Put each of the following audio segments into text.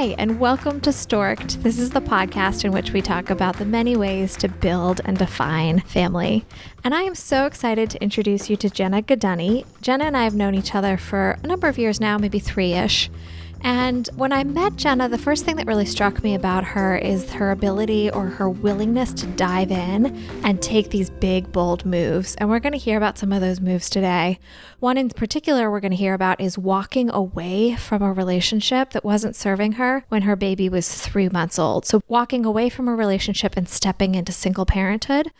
Hi, and welcome to Stork'd. This is the podcast in which we talk about the many ways to build and define family. And I am so excited to introduce you to Jenna Guadagni. Jenna and I have known each other for a number of years now, maybe 3-ish. And when I met Jenna, the first thing that really struck me about her is her ability or her willingness to dive in and take these big, bold moves. And we're going to hear about some of those moves today. One in particular we're going to hear about is walking away from a relationship that wasn't serving her when her baby was 3 months old. So walking away from a relationship and stepping into single parenthood.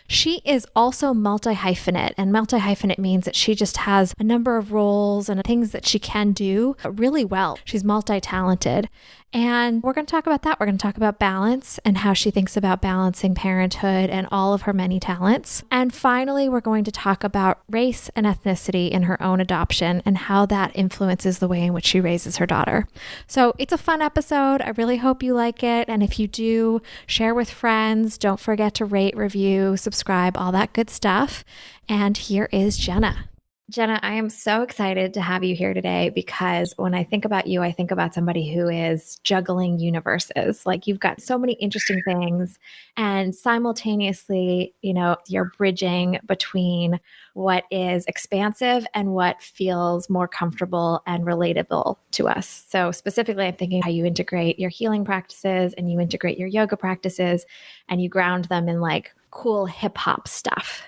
She is also multi-hyphenate, and multi-hyphenate means that she just has a number of roles and things that she can do really well. She's multi-talented, and we're going to talk about that. We're going to talk about balance and how she thinks about balancing parenthood and all of her many talents. And finally, we're going to talk about race and ethnicity in her own adoption and how that influences the way in which she raises her daughter. So it's a fun episode. I really hope you like it. And if you do, share with friends. Don't forget to rate, review, subscribe, all that good stuff. And here is Jenna. Jenna, I am so excited to have you here today because when I think about you, I think about somebody who is juggling universes. Like you've got so many interesting things and simultaneously, you're bridging between what is expansive and what feels more comfortable and relatable to us. So specifically, I'm thinking how you integrate your healing practices and you integrate your yoga practices and you ground them in like cool hip hop stuff.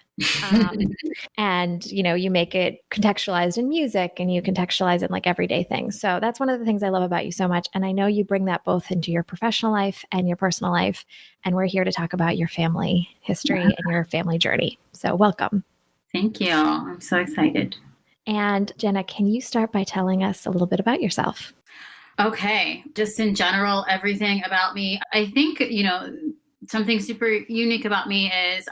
And you make it contextualized in music and you contextualize it in like everyday things. So that's one of the things I love about you so much. And I know you bring that both into your professional life and your personal life. And we're here to talk about your family history and your family journey. So welcome. Thank you. I'm so excited. And Jenna, can you start by telling us a little bit about yourself? Okay. Just in general, everything about me. I think, something super unique about me is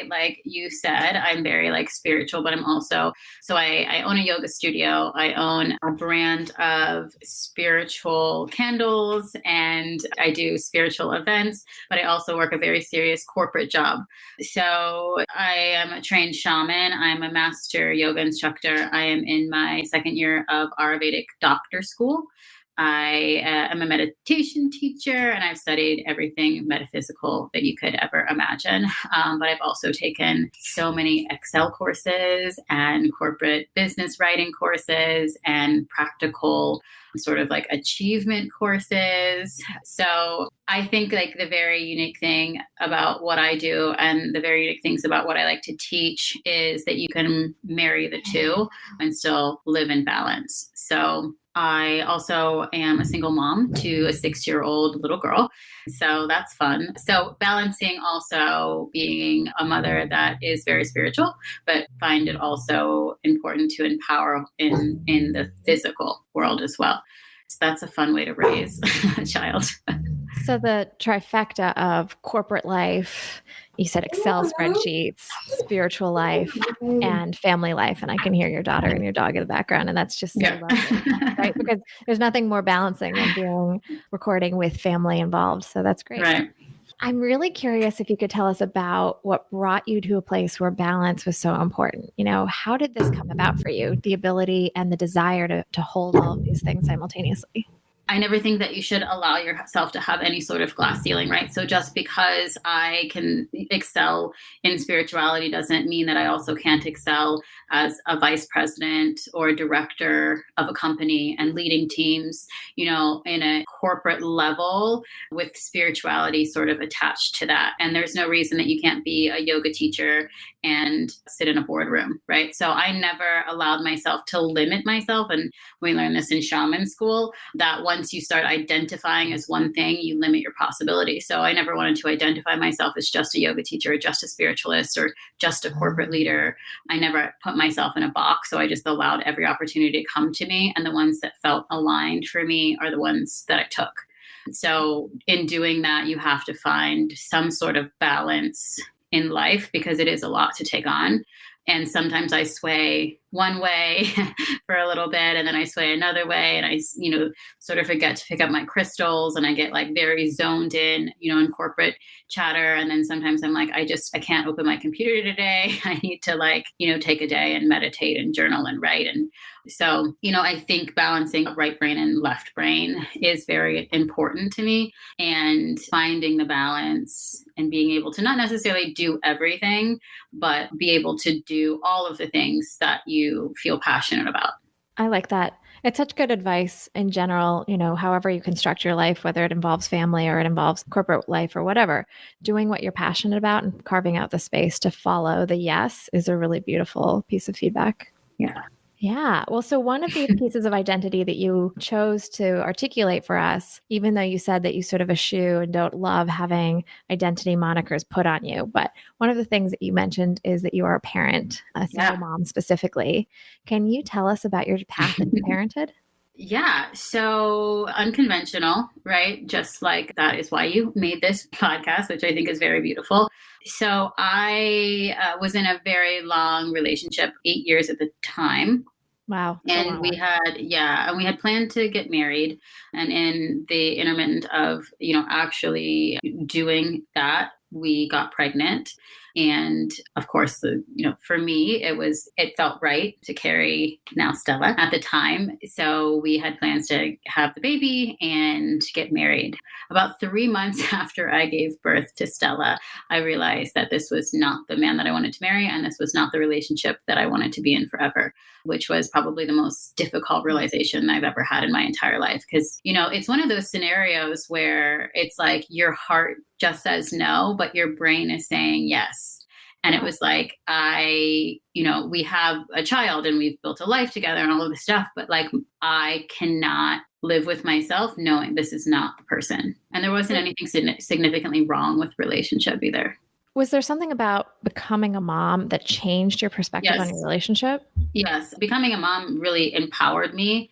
like you said, I'm very spiritual, but I'm also, I own a yoga studio. I own a brand of spiritual candles and I do spiritual events, but I also work a very serious corporate job. So I am a trained shaman. I'm a master yoga instructor. I am in my second year of Ayurvedic doctor school. I am a meditation teacher and I've studied everything metaphysical that you could ever imagine. But I've also taken so many Excel courses and corporate business writing courses and practical sort of achievement courses. So I think the very unique thing about what I do and the very unique things about what I like to teach is that you can marry the two and still live in balance. So I also am a single mom to a 6-year-old little girl. So that's fun. So balancing also being a mother that is very spiritual, but find it also important to empower in the physical world as well. So that's a fun way to raise a child. So the trifecta of corporate life, you said Excel spreadsheets, spiritual life, and family life. And I can hear your daughter and your dog in the background. And that's just so lovely, right? Because there's nothing more balancing than being recording with family involved. So that's great. Right. I'm really curious if you could tell us about what brought you to a place where balance was so important. How did this come about for you? The ability and the desire to hold all of these things simultaneously. I never think that you should allow yourself to have any sort of glass ceiling, right? So just because I can excel in spirituality doesn't mean that I also can't excel as a vice president or a director of a company and leading teams, in a corporate level with spirituality sort of attached to that. And there's no reason that you can't be a yoga teacher and sit in a boardroom, right? So I never allowed myself to limit myself. And we learned this in shaman school, that once you start identifying as one thing, you limit your possibility. So I never wanted to identify myself as just a yoga teacher, or just a spiritualist, or just a corporate leader. I never put myself in a box. So I just allowed every opportunity to come to me. And the ones that felt aligned for me are the ones that I took. So in doing that, you have to find some sort of balance in life because it is a lot to take on. And sometimes I sway one way for a little bit, and then I sway another way, and I, sort of forget to pick up my crystals, and I get like very zoned in, in corporate chatter. And then sometimes I'm like, I can't open my computer today. I need to like, take a day and meditate and journal and write. And so, I think balancing right brain and left brain is very important to me, and finding the balance and being able to not necessarily do everything, but be able to do all of the things that you feel passionate about. I like that. It's such good advice in general, however you construct your life, whether it involves family or it involves corporate life or whatever, doing what you're passionate about and carving out the space to follow the yes is a really beautiful piece of feedback. Yeah. Yeah. Well, so one of these pieces of identity that you chose to articulate for us, even though you said that you sort of eschew and don't love having identity monikers put on you, but one of the things that you mentioned is that you are a parent, a single mom specifically. Can you tell us about your path into parenthood? Yeah. So unconventional, right? Just like that is why you made this podcast, which I think is very beautiful. So I was in a very long relationship, 8 years at the time. Wow. And we had planned to get married. And in the intermittent of, actually doing that, we got pregnant. And of course, for me, it felt right to carry now Stella at the time. So we had plans to have the baby and get married. About 3 months after I gave birth to Stella, I realized that this was not the man that I wanted to marry. And this was not the relationship that I wanted to be in forever, which was probably the most difficult realization I've ever had in my entire life. Because, it's one of those scenarios where it's like your heart just says no, but your brain is saying yes. And it was like, we have a child and we've built a life together and all of this stuff, but like, I cannot live with myself knowing this is not the person. And there wasn't anything significantly wrong with relationship either. Was there something about becoming a mom that changed your perspective on your relationship? Yes. Becoming a mom really empowered me,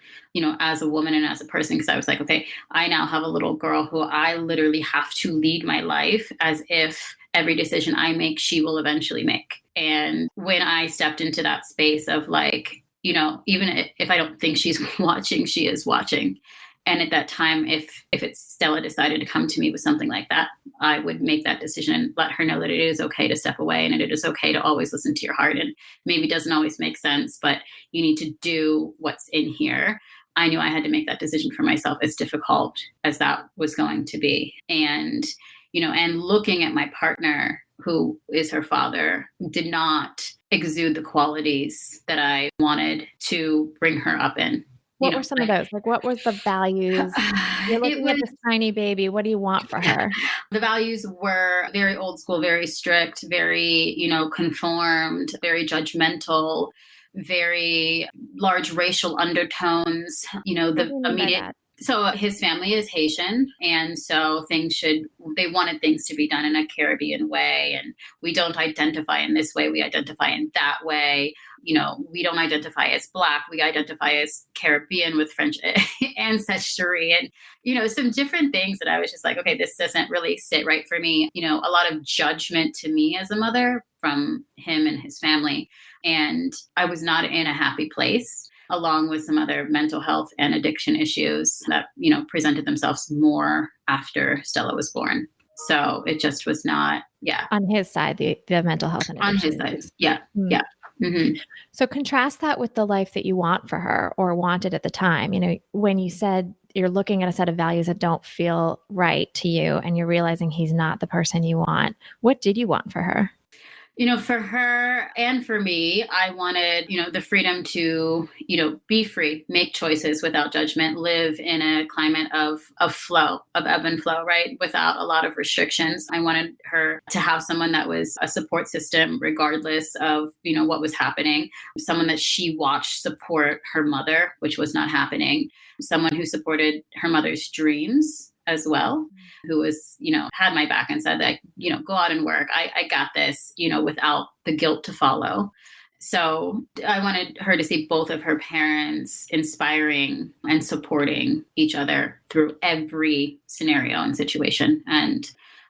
as a woman and as a person, because I was like, okay, I now have a little girl who I literally have to lead my life as if every decision I make, she will eventually make. And when I stepped into that space of like, even if I don't think she's watching, she is watching. And at that time, if it's Stella decided to come to me with something like that, I would make that decision and let her know that it is okay to step away and it is okay to always listen to your heart. And maybe it doesn't always make sense, but you need to do what's in here. I knew I had to make that decision for myself, as difficult as that was going to be. And, and looking at my partner, who is her father, did not exude the qualities that I wanted to bring her up in. What were some of those? Like, what was the values? You're looking at this tiny baby. What do you want for her? The values were very old school, very strict, very, conformed, very judgmental, very large racial undertones, the immediate. So his family is Haitian. And so they wanted things to be done in a Caribbean way. And we don't identify in this way. We identify in that way. We don't identify as Black. We identify as Caribbean with French ancestry and, some different things that I was just like, okay, this doesn't really sit right for me. A lot of judgment to me as a mother from him and his family. And I was not in a happy place, along with some other mental health and addiction issues that, presented themselves more after Stella was born. So it just was not, On his side, the mental health and addiction. On his side, yeah. Mm-hmm. So contrast that with the life that you want for her or wanted at the time. When you said you're looking at a set of values that don't feel right to you and you're realizing he's not the person you want, what did you want for her? For her and for me, I wanted, the freedom to, be free, make choices without judgment, live in a climate of flow, of ebb and flow, right? Without a lot of restrictions. I wanted her to have someone that was a support system, regardless of, what was happening. Someone that she watched support her mother, which was not happening. Someone who supported her mother's dreams as well, who was, had my back and said that, go out and work. I got this, without the guilt to follow. So I wanted her to see both of her parents inspiring and supporting each other through every scenario and situation. And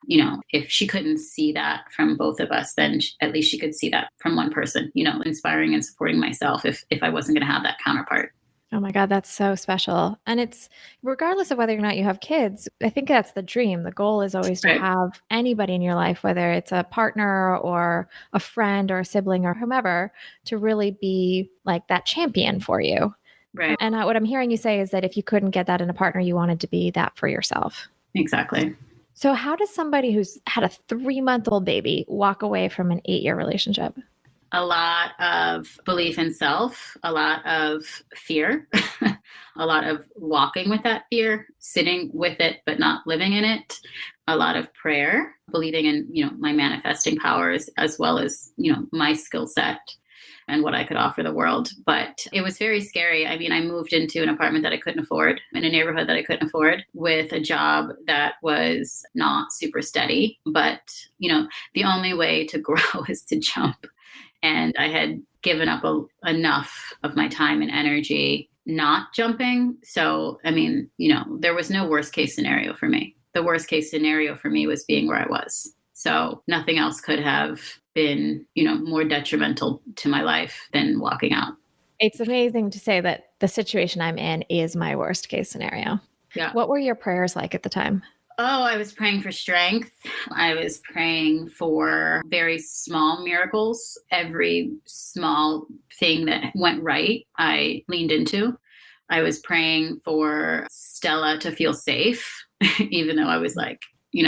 if she couldn't see that from both of us, then at least she could see that from one person, inspiring and supporting myself if I wasn't going to have that counterpart. Oh my God, that's so special. And it's regardless of whether or not you have kids, I think that's the dream. The goal is always to have anybody in your life, whether it's a partner or a friend or a sibling or whomever, to really be like that champion for you. Right. And what I'm hearing you say is that if you couldn't get that in a partner, you wanted to be that for yourself. Exactly. So how does somebody who's had a 3-month-old baby walk away from an 8-year relationship? A lot of belief in self, a lot of fear, a lot of walking with that fear, sitting with it, but not living in it, a lot of prayer, believing in, my manifesting powers, as well as, my skill set and what I could offer the world. But it was very scary. I mean, I moved into an apartment that I couldn't afford, in a neighborhood that I couldn't afford, with a job that was not super steady. But, the only way to grow is to jump. And I had given up enough of my time and energy not jumping. So, I mean, there was no worst case scenario for me. The worst case scenario for me was being where I was. So nothing else could have been, more detrimental to my life than walking out. It's amazing to say that the situation I'm in is my worst case scenario. Yeah. What were your prayers like at the time? Oh, I was praying for strength. I was praying for very small miracles. Every small thing that went right, I leaned into. I was praying for Stella to feel safe, even though I was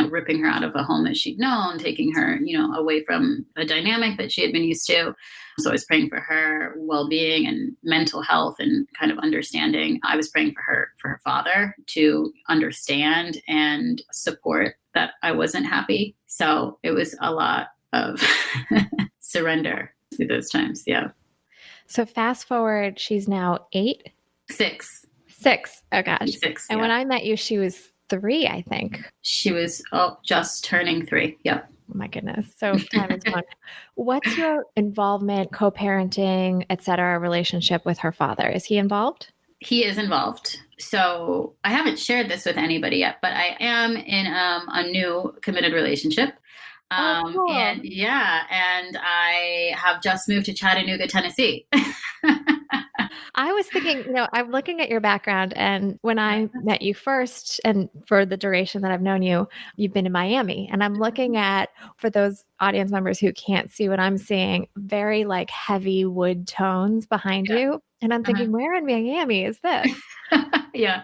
ripping her out of a home that she'd known, taking her, away from a dynamic that she had been used to. So I was praying for her well-being and mental health and kind of understanding. I was praying for her father to understand and support that I wasn't happy. So it was a lot of surrender through those times. Yeah. So fast forward, she's now 8? 6. 6. Oh gosh. 6. And when I met you, she was 3, I think. She was just turning 3. Yep. Oh my goodness. So time is gone. What's your involvement, co-parenting, et cetera, relationship with her father? Is he involved? He is involved. So I haven't shared this with anybody yet, but I am in a new committed relationship. Cool. And I have just moved to Chattanooga, Tennessee. I was thinking, I'm looking at your background, and when I met you first, and for the duration that I've known you, you've been in Miami. And I'm looking at, for those audience members who can't see what I'm seeing, very heavy wood tones behind you. And I'm thinking, where in Miami is this? Yeah.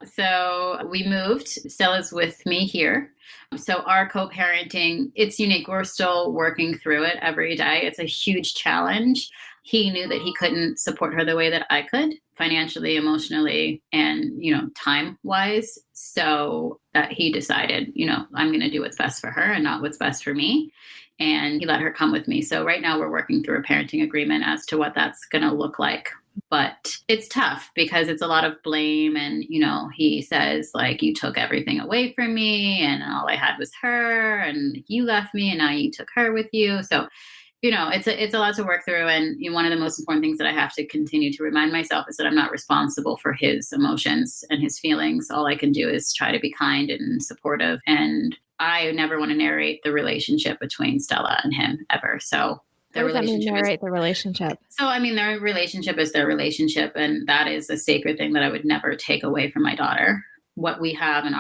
So we moved. Stella's with me here. So our co-parenting, it's unique. We're still working through it every day. It's a huge challenge. He knew that he couldn't support her the way that I could, financially, emotionally, and, time-wise. So that he decided, I'm going to do what's best for her and not what's best for me. And he let her come with me. So right now we're working through a parenting agreement as to what that's going to look like. But it's tough because it's a lot of blame. And, he says, you took everything away from me and all I had was her, and you left me and now you took her with you. So it's a lot to work through. And one of the most important things that I have to continue to remind myself is that I'm not responsible for his emotions and his feelings. All I can do is try to be kind and supportive. And I never want to narrate the relationship between Stella and him ever. So what does that mean, narrate the relationship? So, their relationship is their relationship. And that is a sacred thing that I would never take away from my daughter. What we have and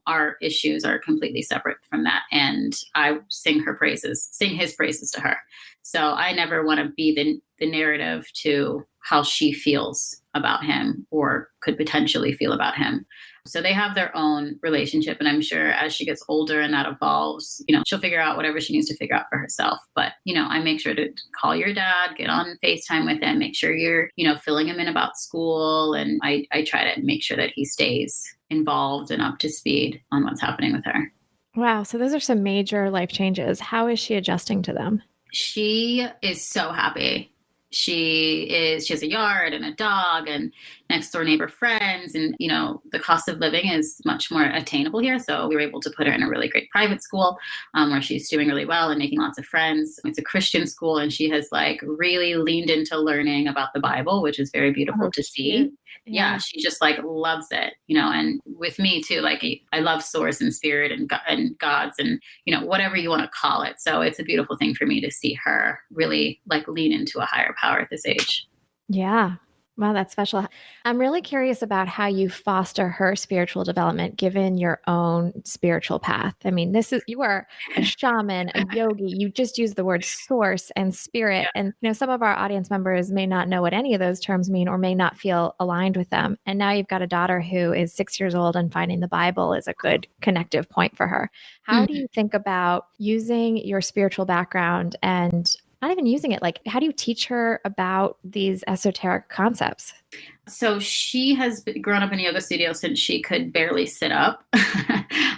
our issues are completely separate from that. And I sing his praises to her. So I never want to be the narrative to how she feels about him or could potentially feel about him. So they have their own relationship. And I'm sure as she gets older and that evolves, she'll figure out whatever she needs to figure out for herself. But, I make sure to call your dad, get on FaceTime with him, make sure you're, filling him in about school. And I try to make sure that he stays involved and up to speed on what's happening with her. Wow. So those are some major life changes. How is she adjusting to them? She is so happy. She has a yard and a dog, and next door neighbor friends. And, the cost of living is much more attainable here. So we were able to put her in a really great private school where she's doing really well and making lots of friends. It's a Christian school, and she has like really leaned into learning about the Bible, which is very beautiful to see. Yeah, she just like loves it, and with me too, like I love source and spirit and gods and, whatever you want to call it. So it's a beautiful thing for me to see her really like lean into a higher power at this age. Yeah. Wow, that's special. I'm really curious about how you foster her spiritual development given your own spiritual path. I mean, you are a shaman, a yogi. You just use the word source and spirit. Yeah. And some of our audience members may not know what any of those terms mean or may not feel aligned with them. And now you've got a daughter who is 6 years old, and finding the Bible is a good connective point for her. How do you think about using your spiritual background and not even using it? Like, how do you teach her about these esoteric concepts? So she has grown up in a yoga studio since she could barely sit up.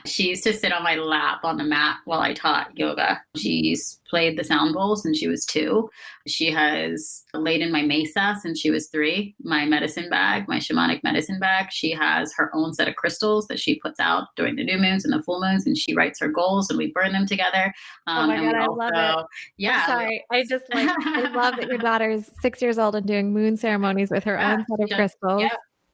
She used to sit on my lap on the mat while I taught yoga. She's played the sound bowl since she was 2. She has laid in my mesa since she was 3, my medicine bag, my shamanic medicine bag. She has her own set of crystals that she puts out during the new moons and the full moons, and she writes her goals and we burn them together. Oh my God, I love it. Yeah. I'm sorry. I love that your daughter is 6 years old and doing moon ceremonies with her own set of crystals.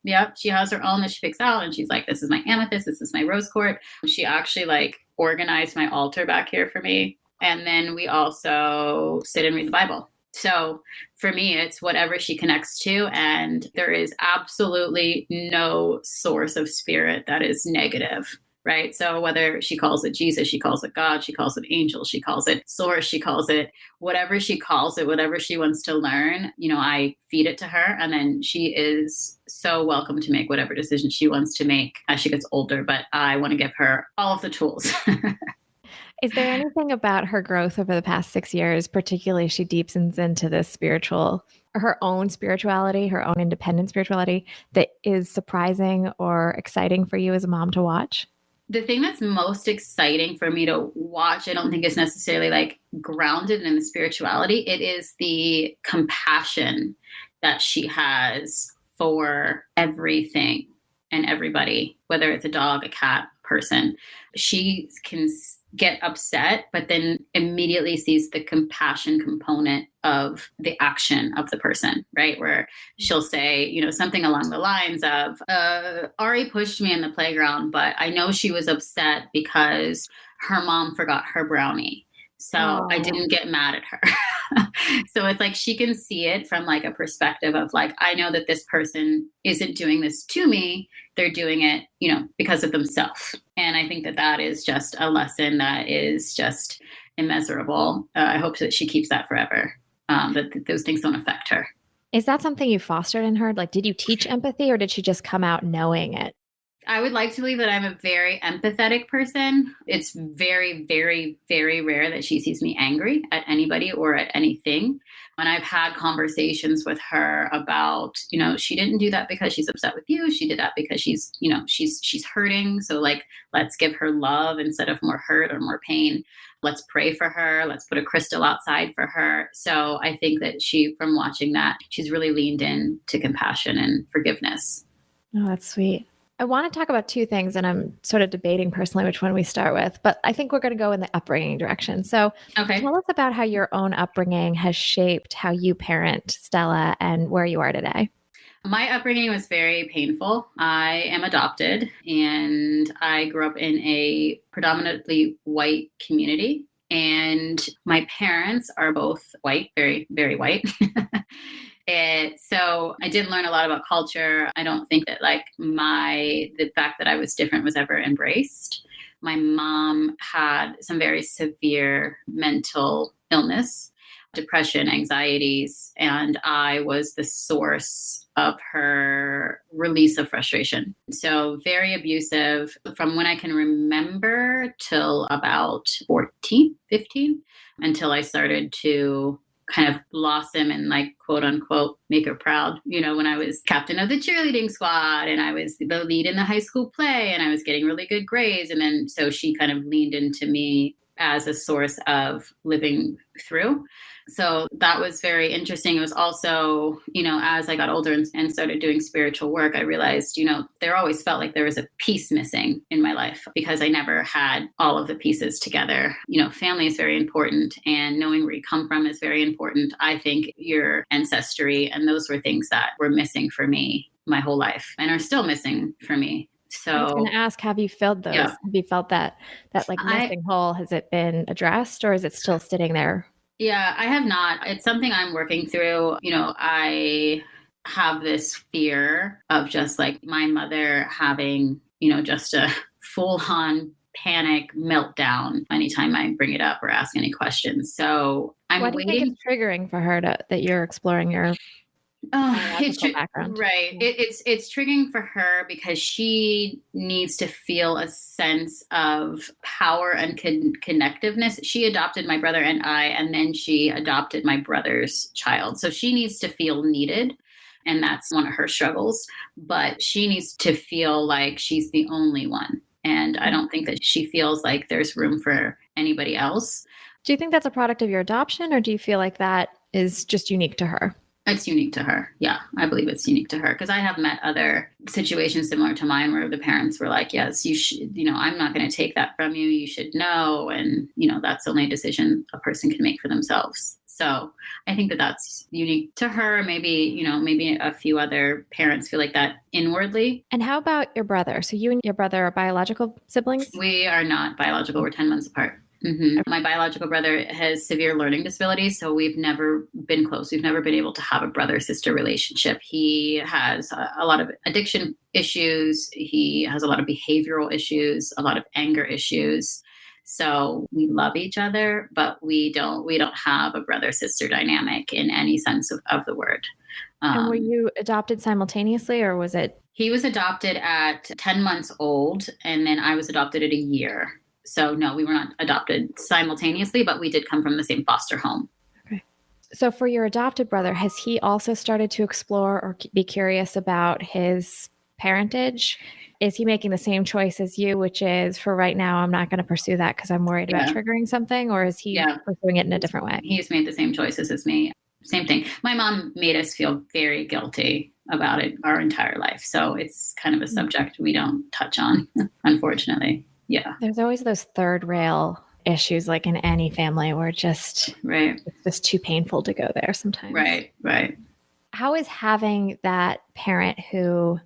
Yep. She has her own that she picks out, and she's like, this is my amethyst. This is my rose quartz. She actually like organized my altar back here for me. And then we also sit and read the Bible. So for me, it's whatever she connects to. And there is absolutely no source of spirit that is negative. Right. So whether she calls it Jesus, she calls it God, she calls it angel, she calls it source, she calls it whatever she calls it, whatever she wants to learn, I feed it to her. And then she is so welcome to make whatever decision she wants to make as she gets older. But I want to give her all of the tools. Is there anything about her growth over the past 6 years, particularly as she deepens into this her own spirituality, her own independent spirituality, that is surprising or exciting for you as a mom to watch? The thing that's most exciting for me to watch, I don't think is necessarily like grounded in the spirituality. It is the compassion that she has for everything and everybody, whether it's a dog, a cat, person. She can get upset, but then immediately sees the compassion component of the action of the person, right? Where she'll say, something along the lines of, Ari pushed me in the playground, but I know she was upset because her mom forgot her brownie. So I didn't get mad at her. So it's like she can see it from like a perspective of like, I know that this person isn't doing this to me. They're doing it, because of themselves. And I think that is just a lesson that is just immeasurable. I hope that she keeps that forever, that those things don't affect her. Is that something you fostered in her? Like, did you teach empathy, or did she just come out knowing it? I would like to believe that I'm a very empathetic person. It's very, very, very rare that she sees me angry at anybody or at anything. When I've had conversations with her about, she didn't do that because she's upset with you. She did that because she's hurting. So like, let's give her love instead of more hurt or more pain. Let's pray for her. Let's put a crystal outside for her. So I think that from watching that, she's really leaned in to compassion and forgiveness. Oh, that's sweet. I want to talk about 2 things, and I'm sort of debating personally which one we start with, but I think we're going to go in the upbringing direction. So Tell us about how your own upbringing has shaped how you parent Stella and where you are today. My upbringing was very painful. I am adopted, and I grew up in a predominantly white community, and my parents are both white, very, very white. So I didn't learn a lot about culture. I don't think that the fact that I was different was ever embraced. My mom had some very severe mental illness, depression, anxieties, and I was the source of her release of frustration. So very abusive from when I can remember till about 14, 15, until I started to kind of blossom and quote unquote make her proud. When I was captain of the cheerleading squad and I was the lead in the high school play and I was getting really good grades. And then so she kind of leaned into me as a source of living through. So that was very interesting. It was also, as I got older and started doing spiritual work, I realized, there always felt like there was a piece missing in my life because I never had all of the pieces together. Family is very important, and knowing where you come from is very important. I think your ancestry, and those were things that were missing for me my whole life and are still missing for me. So I was going to ask, have you filled those? Yeah. Have you felt that like missing hole? Has it been addressed, or is it still sitting there? Yeah, I have not. It's something I'm working through. I have this fear of just like my mother having, just a full on panic meltdown anytime I bring it up or ask any questions. So I'm Why do you think it's triggering for her that you're exploring your background? Right. It's triggering for her because she needs to feel a sense of power and connectiveness. She adopted my brother and I, and then she adopted my brother's child. So she needs to feel needed. And that's one of her struggles. But she needs to feel like she's the only one. And I don't think that she feels like there's room for anybody else. Do you think that's a product of your adoption, or do you feel like that is just unique to her? It's unique to her. Yeah, I believe it's unique to her because I have met other situations similar to mine where the parents were like, yes, you should, I'm not going to take that from you. You should know. And, that's only a decision a person can make for themselves. So I think that that's unique to her. Maybe, maybe a few other parents feel like that inwardly. And how about your brother? So you and your brother are biological siblings? We are not biological. We're 10 months apart. Mm-hmm. My biological brother has severe learning disabilities, so we've never been close. We've never been able to have a brother-sister relationship. He has a lot of addiction issues. He has a lot of behavioral issues, a lot of anger issues. So we love each other, but we don't have a brother-sister dynamic in any sense of the word. And were you adopted simultaneously, or was it? He was adopted at 10 months old, and then I was adopted at a year. So no, we were not adopted simultaneously, but we did come from the same foster home. Okay. So for your adopted brother, has he also started to explore or be curious about his parentage? Is he making the same choice as you, which is for right now, I'm not going to pursue that because I'm worried about triggering something, or is he pursuing it in a different way? He's made the same choices as me. Same thing. My mom made us feel very guilty about it our entire life. So it's kind of a subject we don't touch on, unfortunately. Yeah. There's always those third rail issues, like in any family, where it's just too painful to go there sometimes. Right. How is having that parent who,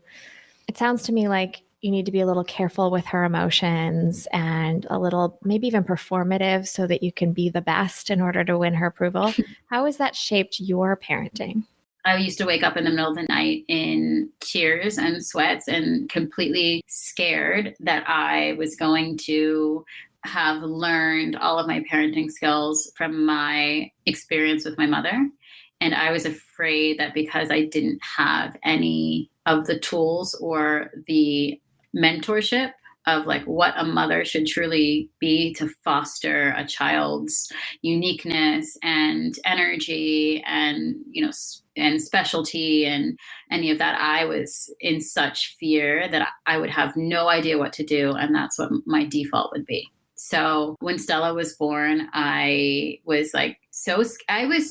it sounds to me like you need to be a little careful with her emotions and a little, maybe even performative so that you can be the best in order to win her approval. How has that shaped your parenting? I used to wake up in the middle of the night in tears and sweats and completely scared that I was going to have learned all of my parenting skills from my experience with my mother. And I was afraid that because I didn't have any of the tools or the mentorship of like what a mother should truly be to foster a child's uniqueness and energy and, and specialty and any of that, I was in such fear that I would have no idea what to do. And that's what my default would be. So when Stella was born, I was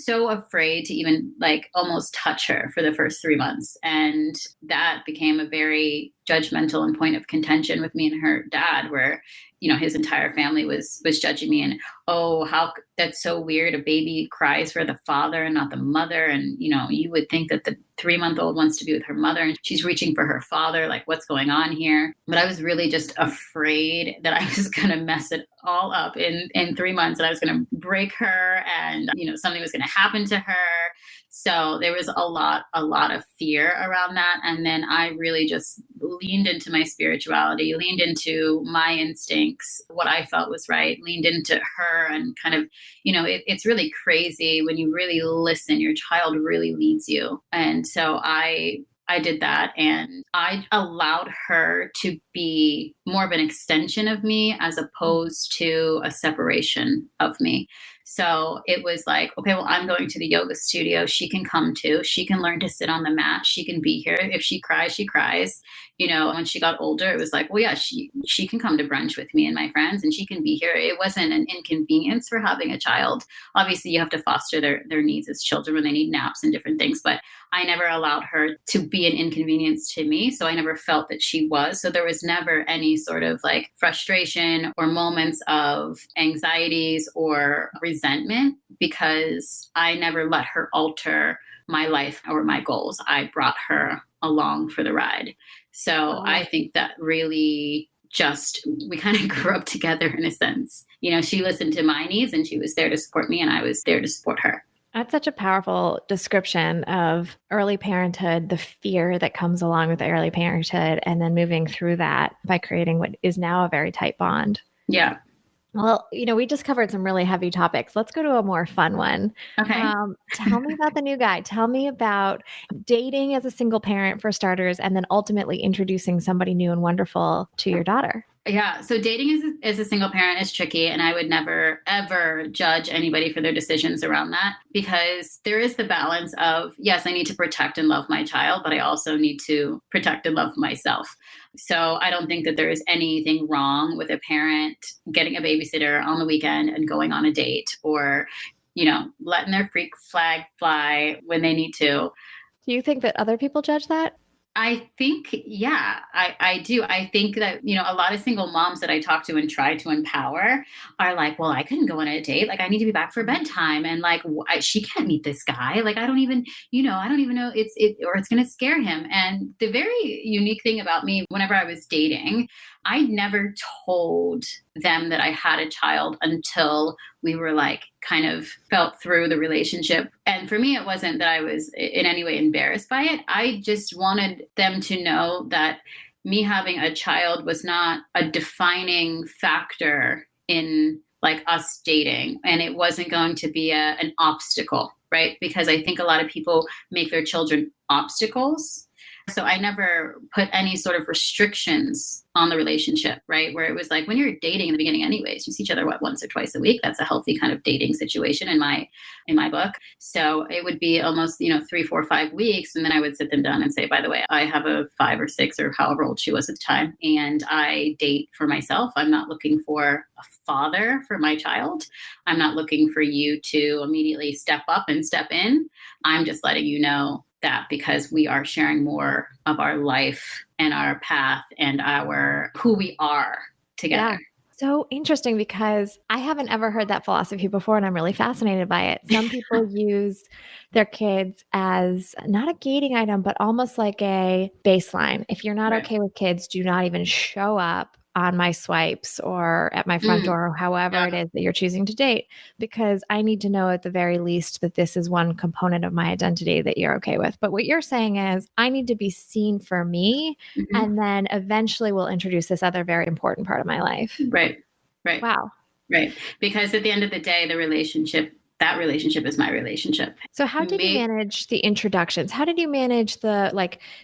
so afraid to even like almost touch her for the first 3 months. And that became a very judgmental and point of contention with me and her dad, where, his entire family was judging me and, oh, how that's so weird. A baby cries for the father and not the mother. And, you would think that the 3-month-old wants to be with her mother and she's reaching for her father. Like, what's going on here? But I was really just afraid that I was going to mess it all up in 3 months and I was going to break her and, something was going to happen to her. So there was a lot of fear around that. And then I really just leaned into my spirituality, leaned into my instincts, what I felt was right, leaned into her and kind of, it's really crazy when you really listen, your child really leads you. And so I did that and I allowed her to be more of an extension of me as opposed to a separation of me. So it was like, okay, well, I'm going to the yoga studio. She can come too. She can learn to sit on the mat. She can be here. If she cries, she cries. When she got older, it was like, well, yeah, she can come to brunch with me and my friends, and she can be here. It wasn't an inconvenience for having a child. Obviously, you have to foster their needs as children when they need naps and different things, but I never allowed her to be an inconvenience to me. So I never felt that she was. So there was never any sort of like frustration or moments of anxieties or resentment, because I never let her alter my life or my goals. I brought her along for the ride. So I think that really we kind of grew up together in a sense. She listened to my needs and she was there to support me, and I was there to support her. That's such a powerful description of early parenthood, the fear that comes along with early parenthood, and then moving through that by creating what is now a very tight bond. Yeah. Well, we just covered some really heavy topics. Let's go to a more fun one. Okay. Tell me about the new guy. Tell me about dating as a single parent for starters, and then ultimately introducing somebody new and wonderful to your daughter. Yeah. So dating as a single parent is tricky, and I would never, ever judge anybody for their decisions around that, because there is the balance of, yes, I need to protect and love my child, but I also need to protect and love myself. So I don't think that there is anything wrong with a parent getting a babysitter on the weekend and going on a date, or, letting their freak flag fly when they need to. Do you think that other people judge that? I think, yeah, I do. I think that, a lot of single moms that I talk to and try to empower are like, well, I couldn't go on a date. Like, I need to be back for bedtime. And like, she can't meet this guy. Like, I don't even know or it's going to scare him. And the very unique thing about me, whenever I was dating, I never told them that I had a child until we were like kind of felt through the relationship. And for me, it wasn't that I was in any way embarrassed by it. I just wanted them to know that me having a child was not a defining factor in like us dating. And it wasn't going to be an obstacle, right? Because I think a lot of people make their children obstacles. So I never put any sort of restrictions on the relationship, right? Where it was like, when you're dating in the beginning anyways, you see each other, once or twice a week. That's a healthy kind of dating situation in my book. So it would be almost, 3, 4, 5 weeks. And then I would sit them down and say, by the way, I have a 5 or 6 or however old she was at the time, and I date for myself. I'm not looking for a father for my child. I'm not looking for you to immediately step up and step in. I'm just letting you know that because we are sharing more of our life and our path and who we are together. Yeah. So interesting, because I haven't ever heard that philosophy before, and I'm really fascinated by it. Some people use their kids as not a gating item, but almost like a baseline. If you're not okay with kids, do not even show up on my swipes or at my front door, or however it is that you're choosing to date, because I need to know at the very least that this is one component of my identity that you're okay with. But what you're saying is, I need to be seen for me, and then eventually we'll introduce this other very important part of my life. Right. Wow. Right. Because at the end of the day, that relationship is my relationship. So how did you manage the introductions? How did you manage the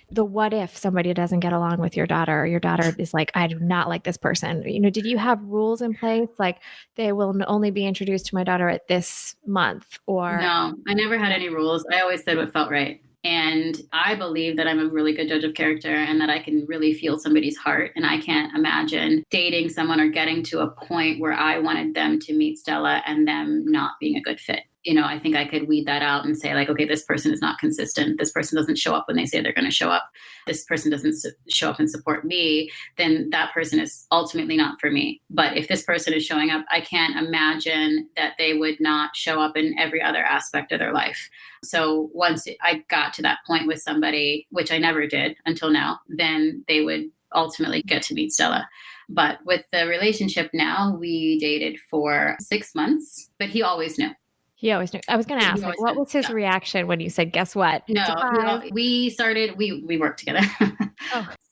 what if somebody doesn't get along with your daughter, or your daughter is like, I do not like this person? Did you have rules in place? Like, they will only be introduced to my daughter at this month, or? No, I never had any rules. I always said what felt right. And I believe that I'm a really good judge of character, and that I can really feel somebody's heart. And I can't imagine dating someone or getting to a point where I wanted them to meet Stella and them not being a good fit. I think I could weed that out and say, like, okay, this person is not consistent. This person doesn't show up when they say they're going to show up. This person doesn't show up and support me. Then that person is ultimately not for me. But if this person is showing up, I can't imagine that they would not show up in every other aspect of their life. So once I got to that point with somebody, which I never did until now, then they would ultimately get to meet Stella. But with the relationship now, we dated for 6 months, but he always knew. He always knew. I was going to ask, what was his reaction when you said, guess what? No, we worked together.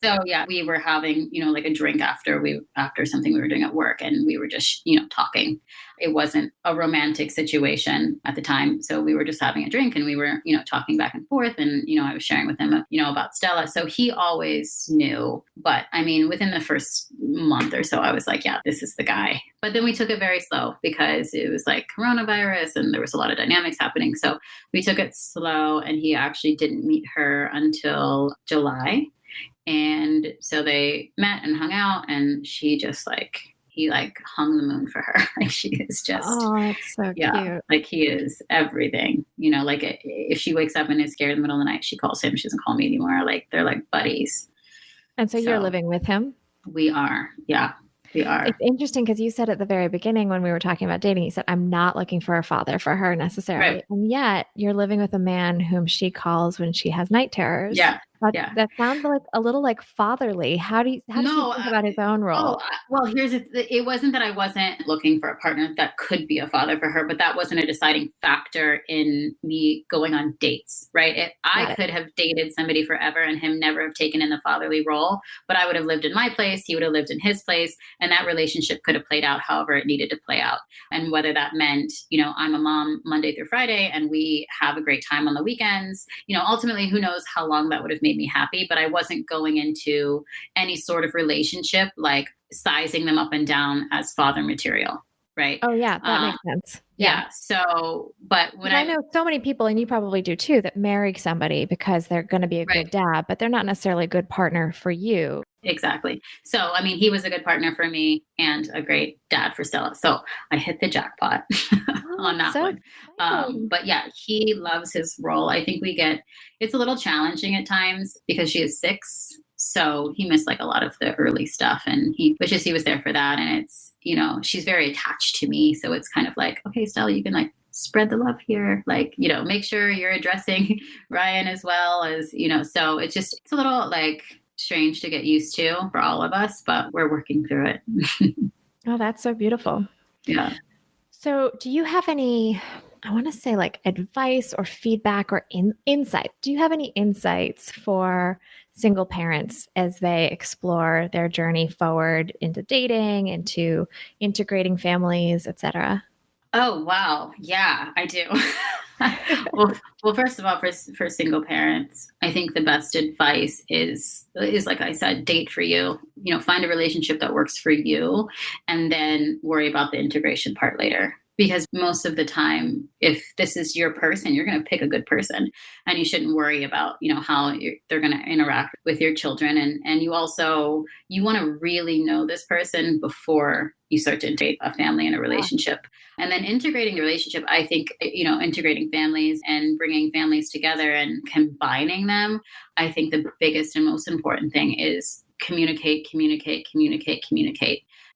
So yeah, we were having, like a drink after something we were doing at work, and we were just, talking. It wasn't a romantic situation at the time. So we were just having a drink, and we were, talking back and forth, and, I was sharing with him, about Stella. So he always knew. But I mean, within the first month or so, I was like, yeah, this is the guy. But then we took it very slow because it was like coronavirus and there was a lot of dynamics happening. So we took it slow, and he actually didn't meet her until July. And so they met and hung out, and she just like, he like hung the moon for her. Like she is just, Oh, that's so cute. like he is everything, you know, like if she wakes up and is scared in the middle of the night, she calls him. She doesn't call me anymore. Like they're like buddies. And so you're living with him? We are. Yeah, we are. It's interesting because you said at the very beginning when we were talking about dating, you said, I'm not looking for a father for her necessarily. Right. And yet you're living with a man whom she calls when she has night terrors. Yeah. That sounds like a little like fatherly. How does he think about his own role? Well, it wasn't that I wasn't looking for a partner that could be a father for her, but that wasn't a deciding factor in me going on dates, right? I could have dated somebody forever and him never have taken in the fatherly role, but I would have lived in my place, he would have lived in his place, and that relationship could have played out however it needed to play out. And whether that meant, you know, I'm a mom Monday through Friday and we have a great time on the weekends, you know, ultimately, who knows how long that would have made me happy, but I wasn't going into any sort of relationship like sizing them up and down as father material, right? Oh yeah, that makes sense. Yeah. So, but when I know so many people, and you probably do too, that marry somebody because they're going to be a good dad, but they're not necessarily a good partner for you. Exactly. So, I mean, he was a good partner for me and a great dad for Stella. So I hit the jackpot on that one. But yeah, he loves his role. I think it's a little challenging at times because she is 6. So he missed like a lot of the early stuff, and he was there for that. And it's, you know, she's very attached to me. So it's kind of like, okay, Stella, you can like spread the love here, like, you know, make sure you're addressing Ryan as well as, you know, so it's a little like strange to get used to for all of us, but we're working through it. Oh, that's so beautiful. Yeah. So do you have any, I want to say like advice or feedback or insight? Do you have any insights for single parents as they explore their journey forward into dating, into integrating families, etc.? Oh, wow. Yeah, I do. Well, first of all, for single parents, I think the best advice is like I said, date for you, you know, find a relationship that works for you and then worry about the integration part later. Because most of the time, if this is your person, you're going to pick a good person, and you shouldn't worry about, you know, how they're going to interact with your children. And you want to really know this person before you start to integrate a family and a relationship. And then integrating the relationship, I think, you know, integrating families and bringing families together and combining them. I think the biggest and most important thing is communicate.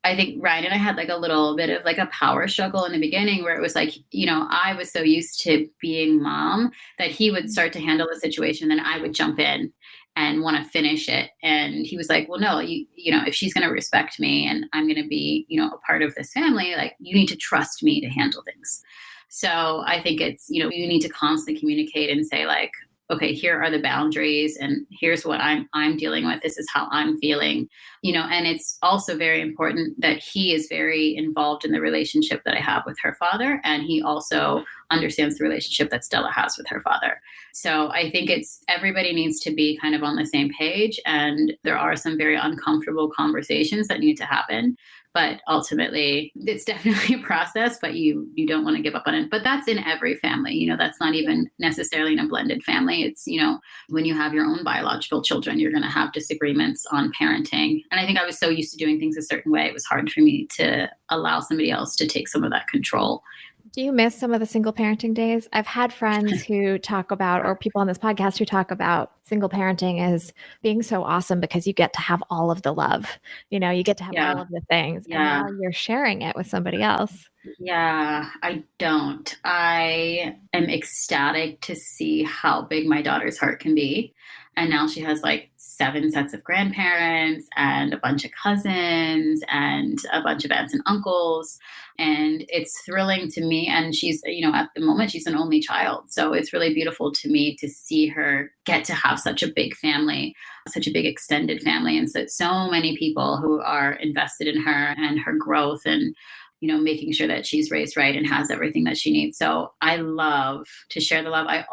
I think Ryan and I had like a little bit of like a power struggle in the beginning where it was like, you know, I was so used to being mom that he would start to handle the situation, then I would jump in and want to finish it. And he was like, well, no, you know, if she's going to respect me and I'm going to be, you know, a part of this family, like you need to trust me to handle things. So I think it's, you know, you need to constantly communicate and say like, okay, here are the boundaries and here's what I'm dealing with. This is how I'm feeling, you know, and it's also very important that he is very involved in the relationship that I have with her father. And he also understands the relationship that Stella has with her father. So I think everybody needs to be kind of on the same page. And there are some very uncomfortable conversations that need to happen. But ultimately, it's definitely a process, but you don't want to give up on it. But that's in every family. You know, that's not even necessarily in a blended family. It's, you know, when you have your own biological children, you're going to have disagreements on parenting. And I think I was so used to doing things a certain way, it was hard for me to allow somebody else to take some of that control. Do you miss some of the single parenting days? I've had friends who talk about, or people on this podcast who talk about single parenting as being so awesome because you get to have all of the love. You know, you get to have all of the things. And now you're sharing it with somebody else. Yeah, I don't. I am ecstatic to see how big my daughter's heart can be. And now she has like 7 sets of grandparents and a bunch of cousins and a bunch of aunts and uncles. And it's thrilling to me. And she's, you know, at the moment, she's an only child. So it's really beautiful to me to see her get to have such a big family, such a big extended family. And so many people who are invested in her and her growth and, you know, making sure that she's raised right and has everything that she needs. So I love to share the love. I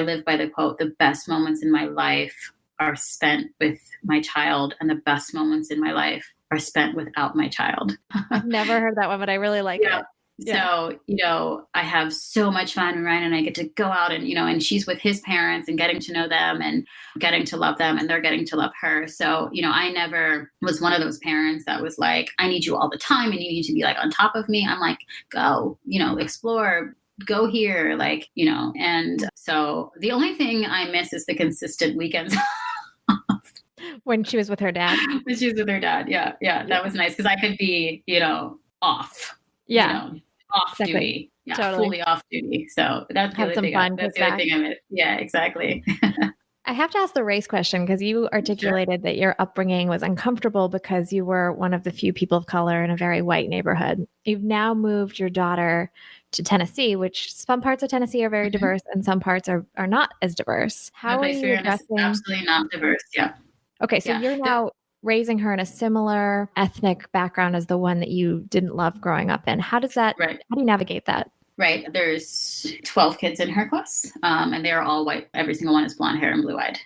live by the quote, the best moments in my life are spent with my child, and the best moments in my life are spent without my child. I've never heard that one, but I really like it. Yeah. So, I have so much fun, and Ryan and I get to go out and, and she's with his parents and getting to know them and getting to love them, and they're getting to love her. So, I never was one of those parents that was like, I need you all the time and you need to be like on top of me. I'm like, go, explore, go here, and so the only thing I miss is the consistent weekends. When she was with her dad. When she was with her dad. Yeah. That was nice because I could be, off. Yeah. Off duty. Yeah. Totally. Fully off duty. So that's the other thing. That's the other thing I miss. Yeah, exactly. I have to ask the race question because you articulated that your upbringing was uncomfortable because you were one of the few people of color in a very white neighborhood. You've now moved your daughter to Tennessee, which some parts of Tennessee are very diverse and some parts are not as diverse. How are you addressing? Absolutely not diverse. Yeah. Okay. So you're now raising her in a similar ethnic background as the one that you didn't love growing up in. How does that, Right. How do you navigate that? Right. There's 12 kids in her class, and they are all white. Every single one is blonde hair and blue-eyed.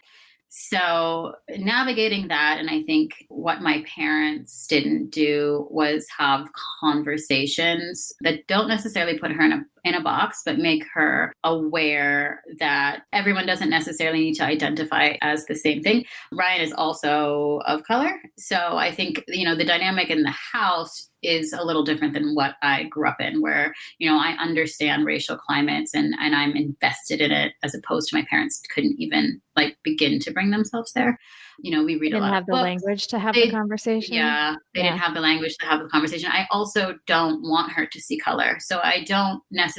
So navigating that, and I think what my parents didn't do was have conversations that don't necessarily put her in a box, but make her aware that everyone doesn't necessarily need to identify as the same thing. Ryan is also of color. So I think, the dynamic in the house is a little different than what I grew up in, where, I understand racial climates and I'm invested in it, as opposed to my parents couldn't even begin to bring themselves there. We read a lot of books. Didn't have the language to have the conversation. Yeah, they didn't have the language to have the conversation. I also don't want her to see color. So I don't necessarily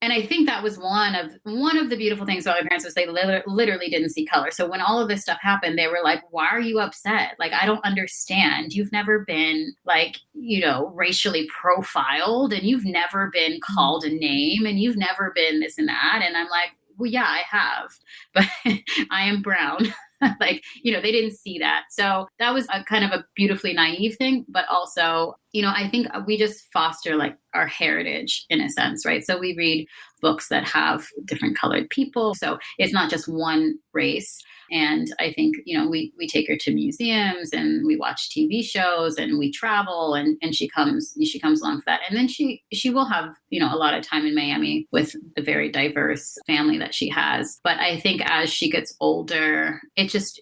and I think that was one of the beautiful things about my parents was they literally didn't see color. So when all of this stuff happened, they were like, why are you upset? I don't understand. You've never been racially profiled, and you've never been called a name, and you've never been this and that. And I'm like, well, yeah, I have, but I am brown. They didn't see that. So that was a kind of a beautifully naive thing, but also, I think we just foster our heritage in a sense, right? So we read books that have different colored people. So it's not just one race. And I think, we take her to museums and we watch TV shows and we travel and she comes along for that. And then she will have, a lot of time in Miami with the very diverse family that she has. But I think as she gets older,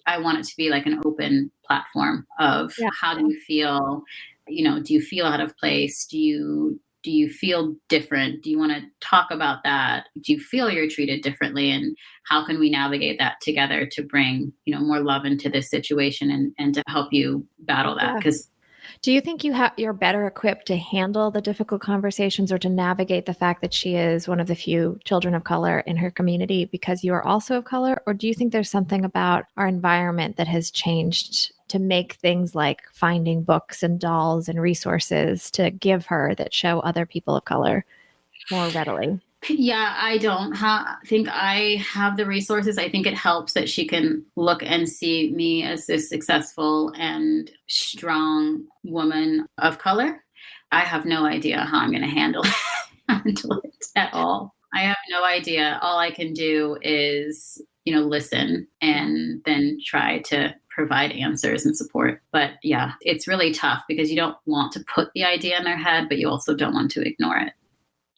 I want it to be an open platform of how do you feel? Do you feel out of place? Do you feel different? Do you want to talk about that? Do you feel you're treated differently? And how can we navigate that together to bring, more love into this situation and to help you battle that? Because do you think you're better equipped to handle the difficult conversations or to navigate the fact that she is one of the few children of color in her community because you are also of color? Or do you think there's something about our environment that has changed to make things like finding books and dolls and resources to give her that show other people of color more readily? Yeah, I don't think I have the resources. I think it helps that she can look and see me as this successful and strong woman of color. I have no idea how I'm going to handle it at all. I have no idea. All I can do is, listen and then try to provide answers and support. But yeah, it's really tough because you don't want to put the idea in their head, but you also don't want to ignore it.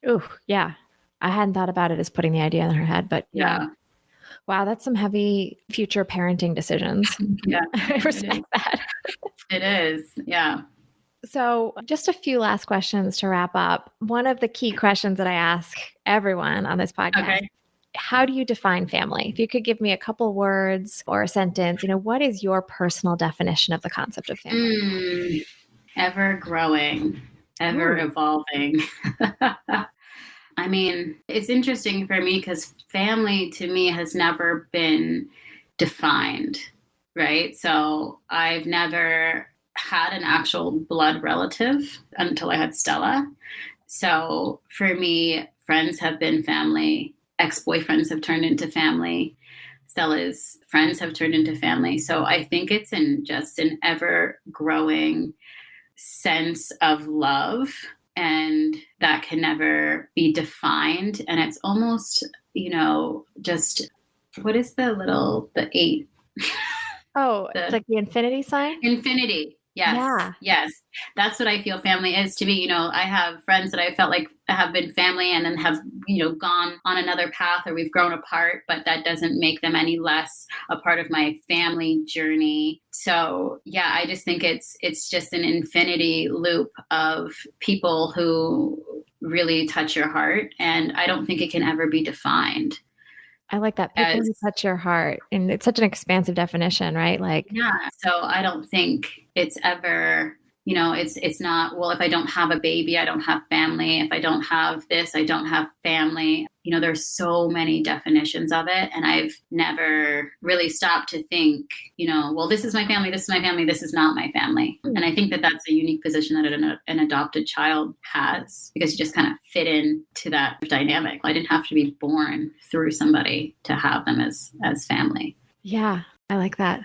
Oh, yeah. I hadn't thought about it as putting the idea in her head, but yeah. Wow, that's some heavy future parenting decisions. Yeah. I respect that. It is. Yeah. So just a few last questions to wrap up. One of the key questions that I ask everyone on this podcast, okay. How do you define family? If you could give me a couple words or a sentence, what is your personal definition of the concept of family? Ever growing, ever evolving. I mean, it's interesting for me because family to me has never been defined, right? So I've never had an actual blood relative until I had Stella. So for me, friends have been family. Ex-boyfriends have turned into family. Stella's friends have turned into family. So I think it's in just an ever-growing sense of love, and that can never be defined. And it's almost, just what is the 8 Oh, it's The like the infinity sign? infinity. Yes. Yeah. Yes. That's what I feel family is to me. I have friends that I felt like have been family and then have, gone on another path or we've grown apart, but that doesn't make them any less a part of my family journey. So yeah, I just think it's just an infinity loop of people who really touch your heart. And I don't think it can ever be defined. I like that. People who touch your heart. And it's such an expansive definition, right? Like, Yeah. So I don't think it's ever, it's not, well, if I don't have a baby, I don't have family. If I don't have this, I don't have family. There's so many definitions of it. And I've never really stopped to think, well, this is my family, this is my family, this is not my family. And I think that that's a unique position that an adopted child has because you just kind of fit into that dynamic. I didn't have to be born through somebody to have them as family. yeah, I like that.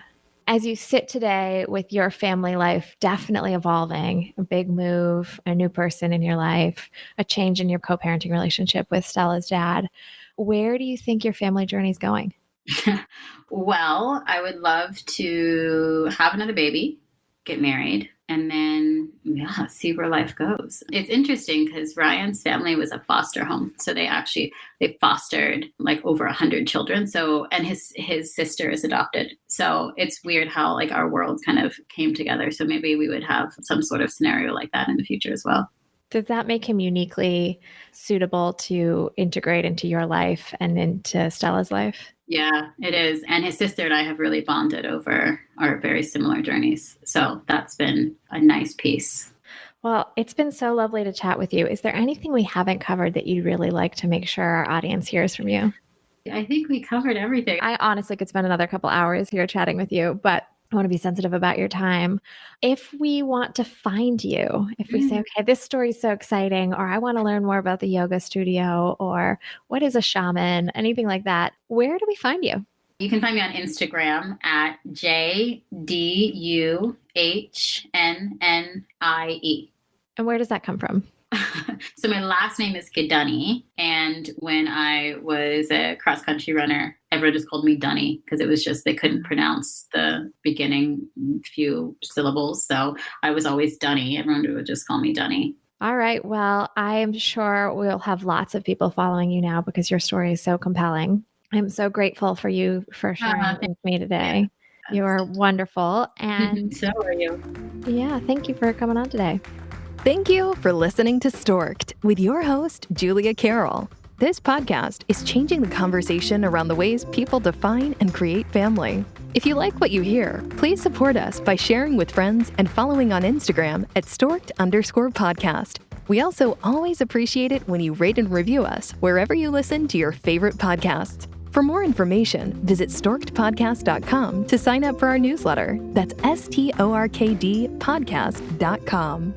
As you sit today with your family life definitely evolving, a big move, a new person in your life, a change in your co-parenting relationship with Stella's dad, where do you think your family journey is going? Well, I would love to have another baby, get married, and then see where life goes. It's interesting because Ryan's family was a foster home. So they fostered like over 100 children. So, and his sister is adopted. So it's weird how like our worlds kind of came together. So maybe we would have some sort of scenario like that in the future as well. Does that make him uniquely suitable to integrate into your life and into Stella's life? Yeah, it is. And his sister and I have really bonded over our very similar journeys. So that's been a nice piece. Well, it's been so lovely to chat with you. Is there anything we haven't covered that you'd really like to make sure our audience hears from you? I think we covered everything. I honestly could spend another couple hours here chatting with you, but I want to be sensitive about your time. If we want to find you, if we say, okay, this story is so exciting, or I want to learn more about the yoga studio, or what is a shaman, anything like that, where do we find you? You can find me on Instagram at JDUHNNIE. And where does that come from? So my last name is Guadagni. And when I was a cross-country runner, everyone just called me Dunny because it was just, they couldn't pronounce the beginning few syllables. So I was always Dunny. Everyone would just call me Dunny. All right. Well, I am sure we'll have lots of people following you now because your story is so compelling. I'm so grateful for you for sharing with me today. Yeah. You are wonderful. And so are you. Yeah. Thank you for coming on today. Thank you for listening to Stork'd with your host, Julia Carroll. This podcast is changing the conversation around the ways people define and create family. If you like what you hear, please support us by sharing with friends and following on Instagram at Stork'd_podcast. We also always appreciate it when you rate and review us wherever you listen to your favorite podcasts. For more information, visit storkedpodcast.com to sign up for our newsletter. That's STORKD podcast.com.